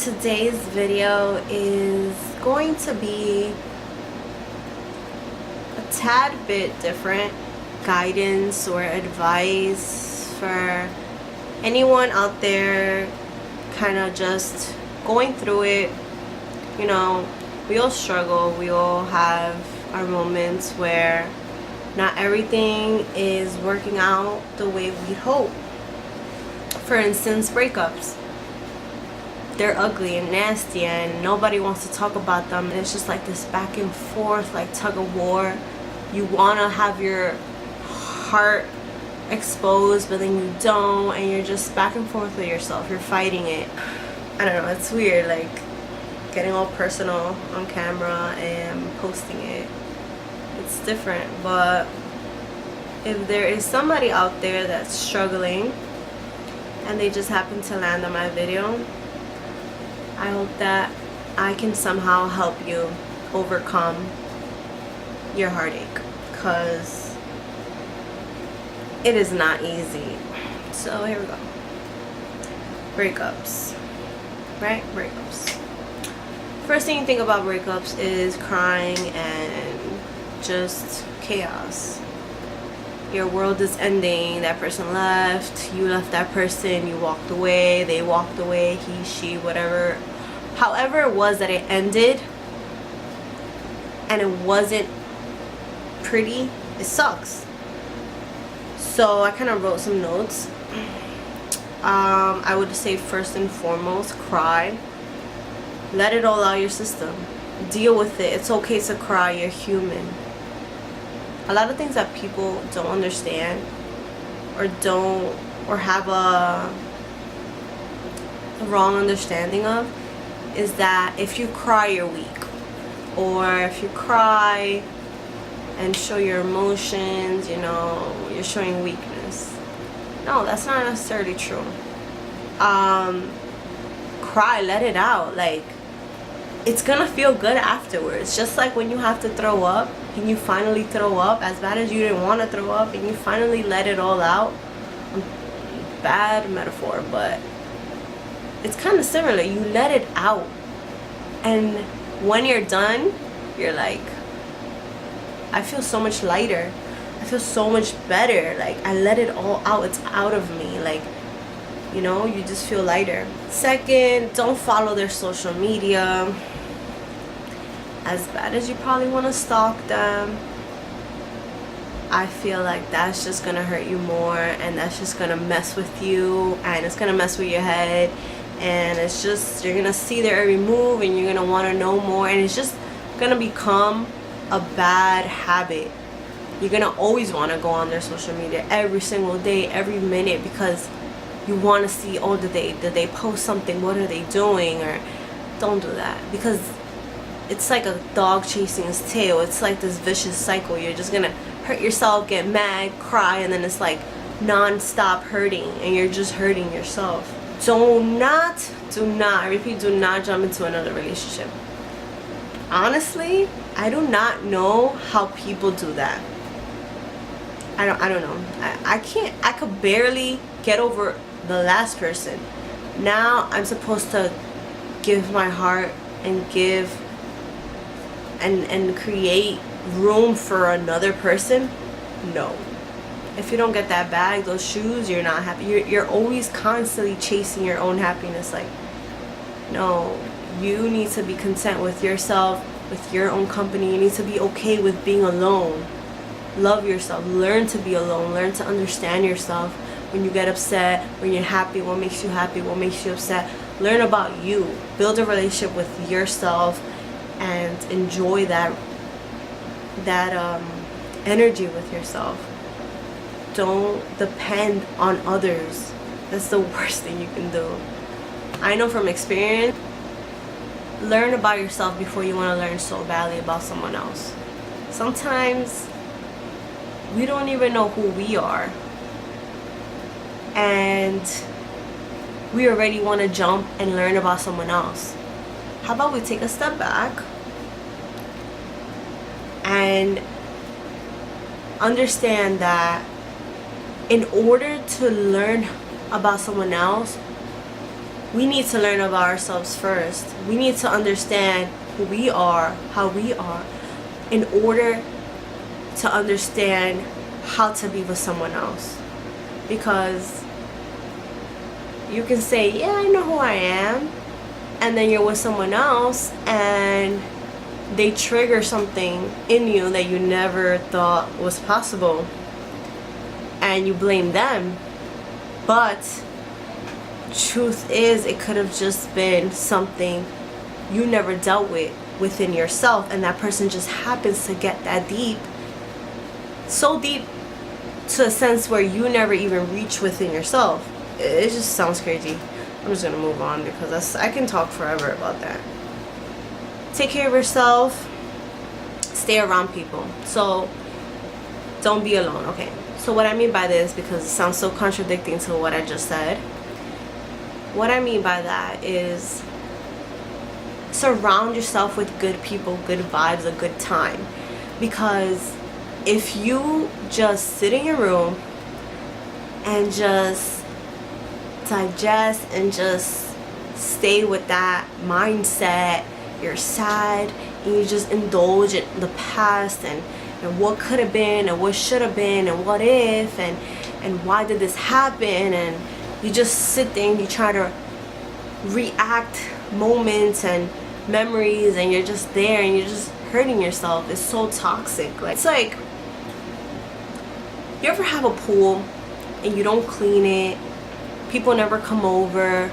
today's video is going to be a tad bit different guidance or advice for anyone out there kind of just going through it. You know, we all struggle, we all have our moments where not everything is working out the way we hope. For instance, breakups. They're ugly and nasty and nobody wants to talk about them. It's just like this back and forth, like tug of war. You want to have your heart exposed, but then you don't, and you're just back and forth with yourself. You're fighting it. I don't know, it's weird, like getting all personal on camera and posting it. It's different, but if there is somebody out there that's struggling and they just happen to land on my video, I hope that I can somehow help you overcome your heartache, because it is not easy. So here we go. Breakups, right? Breakups. First thing you think about breakups is crying and just chaos. Your world is ending, that person left, you left that person, you walked away, they walked away, he, she, whatever. However it was that it ended and it wasn't pretty, it sucks. So I kind of wrote some notes. I would say first and foremost, cry. Let it all out of your system. Deal with it. It's okay to cry, you're human. A lot of things that people don't understand or have a wrong understanding of is that if you cry, you're weak, or if you cry and show your emotions, you know, you're showing weakness. No, that's not necessarily true. Cry, let it out. Like, it's gonna feel good afterwards. Just like when you have to throw up and you finally throw up as bad as you didn't want to throw up and you finally let it all out. Bad metaphor, but it's kind of similar. You let it out, and when you're done, you're like, I feel so much lighter, I feel so much better. Like, I let it all out, it's out of me. Like, you know, you just feel lighter. Second, don't follow their social media. As bad as you probably want to stalk them, I feel like that's just gonna hurt you more, and that's just gonna mess with you, and it's gonna mess with your head, and it's just, you're gonna see their every move and you're gonna want to know more, and it's just gonna become a bad habit. You're gonna always want to go on their social media every single day, every minute, because you want to see, oh, did they post something, what are they doing? Or don't do that, because it's like a dog chasing his tail. It's like this vicious cycle. You're just gonna hurt yourself, get mad, cry, and then it's like non-stop hurting, and you're just hurting yourself. Do not, I repeat, do not jump into another relationship. Honestly, I do not know how people do that. I don't know. I can't. I could barely get over the last person. Now I'm supposed to give my heart and give and create room for another person? No. If you don't get that bag, those shoes, you're not happy. You're always constantly chasing your own happiness. Like, no, you need to be content with yourself, with your own company. You need to be okay with being alone. Love yourself. Learn to be alone. Learn to understand yourself. When you get upset, when you're happy, what makes you happy, what makes you upset. Learn about you. Build a relationship with yourself and enjoy that energy with yourself. Don't depend on others. That's the worst thing you can do. I know from experience. Learn about yourself before you want to learn so badly about someone else. Sometimes we don't even know who we are, and we already want to jump and learn about someone else. How about we take a step back and understand that in order to learn about someone else, we need to learn about ourselves first. We need to understand who we are, how we are, in order to understand how to be with someone else. Because you can say, yeah, I know who I am, and then you're with someone else and they trigger something in you that you never thought was possible, and you blame them. But truth is, it could have just been something you never dealt with within yourself, and that person just happens to get that deep, so deep to a sense where you never even reach within yourself. It just sounds crazy. I'm just gonna move on because I can talk forever about that. Take care of yourself. Stay around people. So don't be alone. Okay, so what I mean by this, because it sounds so contradicting to what I just said, what I mean by that is surround yourself with good people, good vibes, a good time. Because if you just sit in your room and just digest and just stay with that mindset, you're sad and you just indulge in the past and what could have been and what should have been and what if and why did this happen, and you just sit there and you try to react moments and memories, and you're just there and you're just hurting yourself. It's so toxic. Like, it's like, you ever have a pool and you don't clean it, people never come over,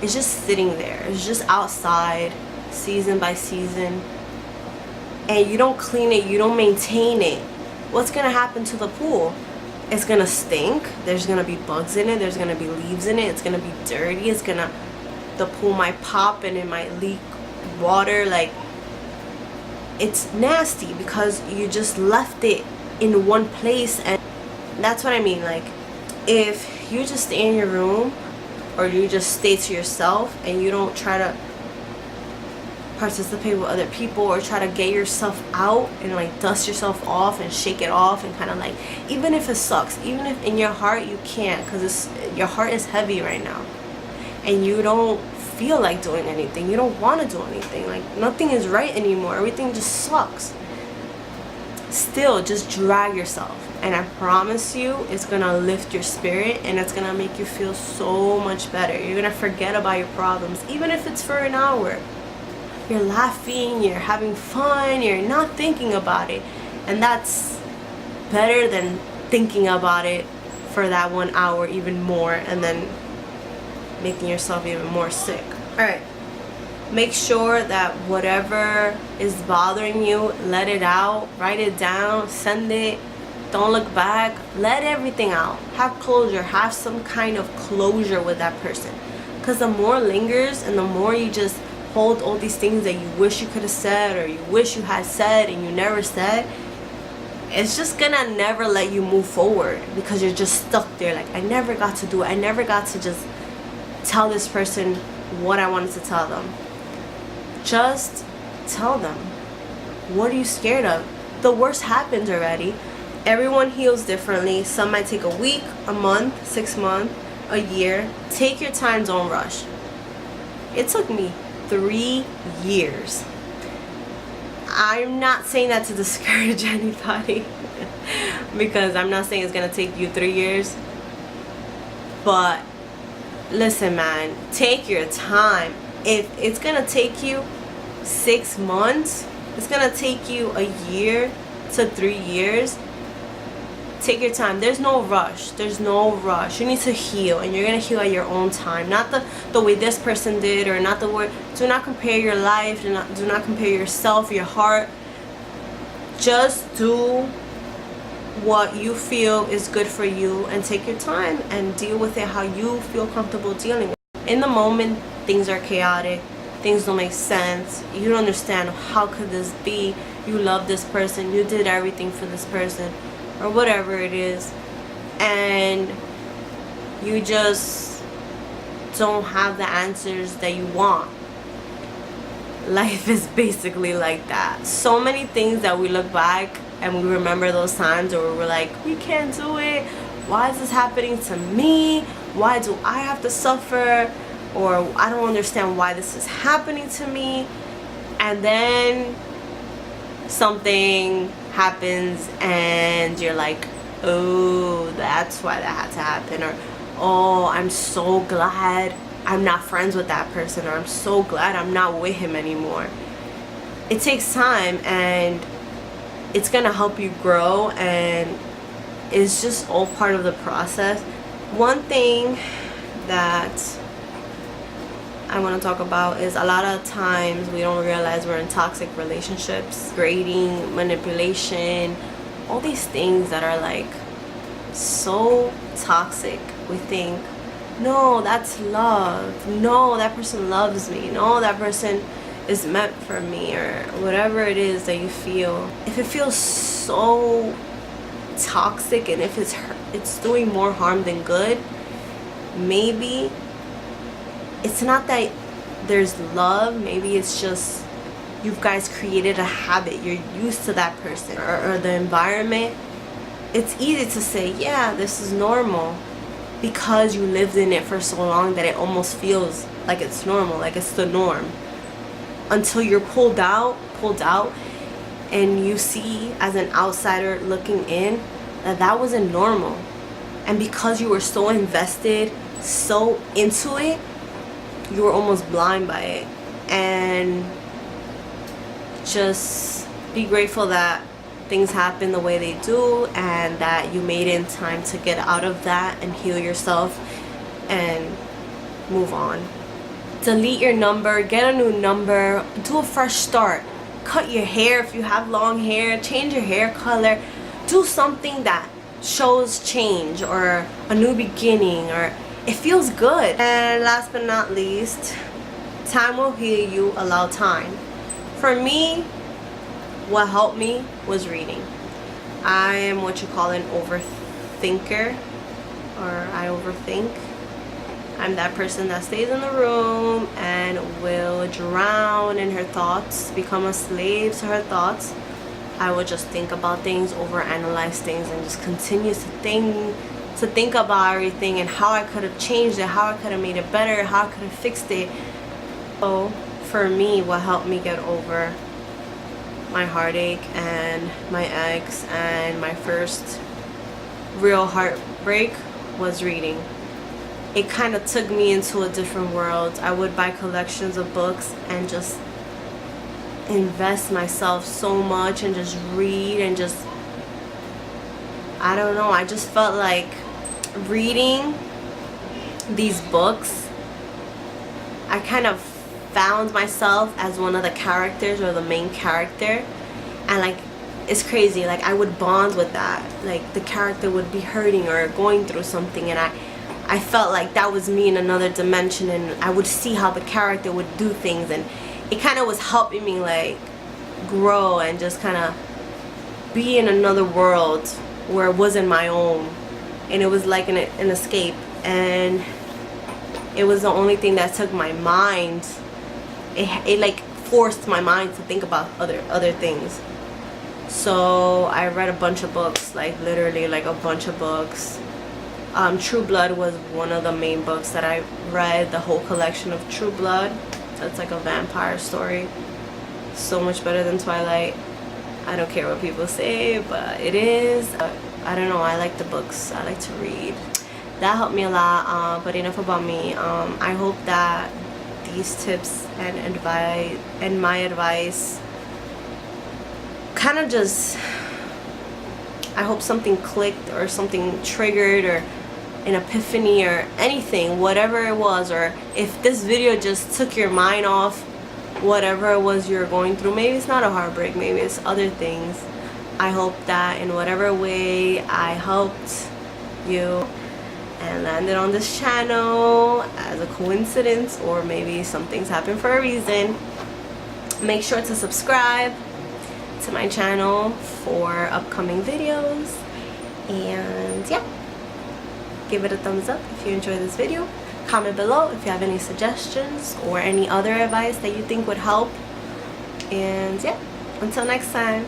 it's just sitting there, it's just outside season by season, and you don't clean it, you don't maintain it, what's gonna happen to the pool? It's gonna stink, there's gonna be bugs in it, there's gonna be leaves in it, it's gonna be dirty, the pool might pop and it might leak water. Like, it's nasty because you just left it in one place. And that's what I mean. Like, if you just stay in your room or you just stay to yourself and you don't try to participate with other people or try to get yourself out and like dust yourself off and shake it off, and kind of like, even if it sucks, even if in your heart you can't, because your heart is heavy right now and you don't feel like doing anything, you don't want to do anything, like nothing is right anymore, everything just sucks, still just drag yourself, and I promise you it's gonna lift your spirit and it's gonna make you feel so much better. You're gonna forget about your problems, even if it's for an hour. You're laughing, you're having fun, you're not thinking about it, and that's better than thinking about it for that 1 hour even more and then making yourself even more sick. Alright, make sure that whatever is bothering you, let it out, write it down, send it, don't look back, let everything out. Have closure, have some kind of closure with that person, because the more lingers and the more you just hold all these things that you wish you could have said or you wish you had said and you never said, it's just gonna never let you move forward, because you're just stuck there. Like, I never got to do it, I never got to just tell this person what I wanted to tell them. Just tell them. What are you scared of? The worst happened already. Everyone heals differently. Some might take a week, a month, 6 months, a year. Take your time, don't rush. It took me 3 years. I'm not saying that to discourage anybody because I'm not saying it's gonna take you 3 years, but listen, man, take your time. If it's gonna take you 6 months, it's gonna take you a year to 3 years, take your time. There's no rush. There's no rush. You need to heal, and you're gonna heal at your own time, not the way this person did, or not the way. Do not compare your life. Do not compare yourself, your heart. Just do what you feel is good for you, and take your time and deal with it how you feel comfortable dealing with it. In the moment, things are chaotic, things don't make sense, you don't understand, how could this be? You love this person, you did everything for this person, or whatever it is, and you just don't have the answers that you want. Life is basically like that. So many things that we look back and we remember those times where we're like, we can't do it, why is this happening to me, why do I have to suffer, or I don't understand why this is happening to me, and then something happens and you're like, oh, that's why that had to happen, or oh, I'm so glad I'm not friends with that person, or I'm so glad I'm not with him anymore. It takes time, and it's gonna help you grow, and it's just all part of the process. One thing that I want to talk about is a lot of times we don't realize we're in toxic relationships, grading, manipulation, all these things that are like so toxic. We think, no, that's love, no, that person loves me, no, that person is meant for me, or whatever it is that you feel. If it feels so toxic, and if it's doing more harm than good, maybe it's not that there's love, maybe it's just you guys created a habit, you're used to that person or the environment. It's easy to say, yeah, this is normal, because you lived in it for so long that it almost feels like it's normal, like it's the norm, until you're pulled out and you see as an outsider looking in that wasn't normal. And because you were so invested, so into it, you were almost blind by it. And just be grateful that things happen the way they do, and that you made it in time to get out of that and heal yourself and move on. Delete your number, get a new number, do a fresh start. Cut your hair if you have long hair, change your hair color, do something that shows change or a new beginning, or it feels good. And last but not least, time will heal you. Allow time. For me, what helped me was reading. I am what you call an overthinker, or I overthink. I'm that person that stays in the room and will drown in her thoughts, become a slave to her thoughts. I will just think about things, overanalyze things, and just continue to think about everything and how I could have changed it, how I could have made it better, how I could have fixed it. So for me, what helped me get over my heartache and my ex and my first real heartbreak was reading. It kind of took me into a different world. I would buy collections of books and just invest myself so much and just read and just, I don't know, I just felt like reading these books, I kind of found myself as one of the characters or the main character, and like it's crazy, like I would bond with that, like the character would be hurting or going through something, and I felt like that was me in another dimension, and I would see how the character would do things, and it kind of was helping me like grow and just kind of be in another world where it wasn't my own, and it was like an escape, and it was the only thing that took my mind, it like forced my mind to think about other things. So I read a bunch of books, like literally like a bunch of books. True Blood was one of the main books that I read, the whole collection of True Blood. That's like a vampire story, so much better than Twilight. I don't care what people say, but it is. I don't know, I like the books, I like to read. That helped me a lot, but enough about me. I hope that these tips and advice and my advice kind of just, I hope something clicked or something triggered or an epiphany or anything, whatever it was, or if this video just took your mind off whatever it was you're going through. Maybe it's not a heartbreak, maybe it's other things. I hope that in whatever way I helped you and landed on this channel as a coincidence, or maybe some things happen for a reason. Make sure to subscribe to my channel for upcoming videos, and yeah, give it a thumbs up if you enjoyed this video. Comment below if you have any suggestions or any other advice that you think would help, and yeah, until next time.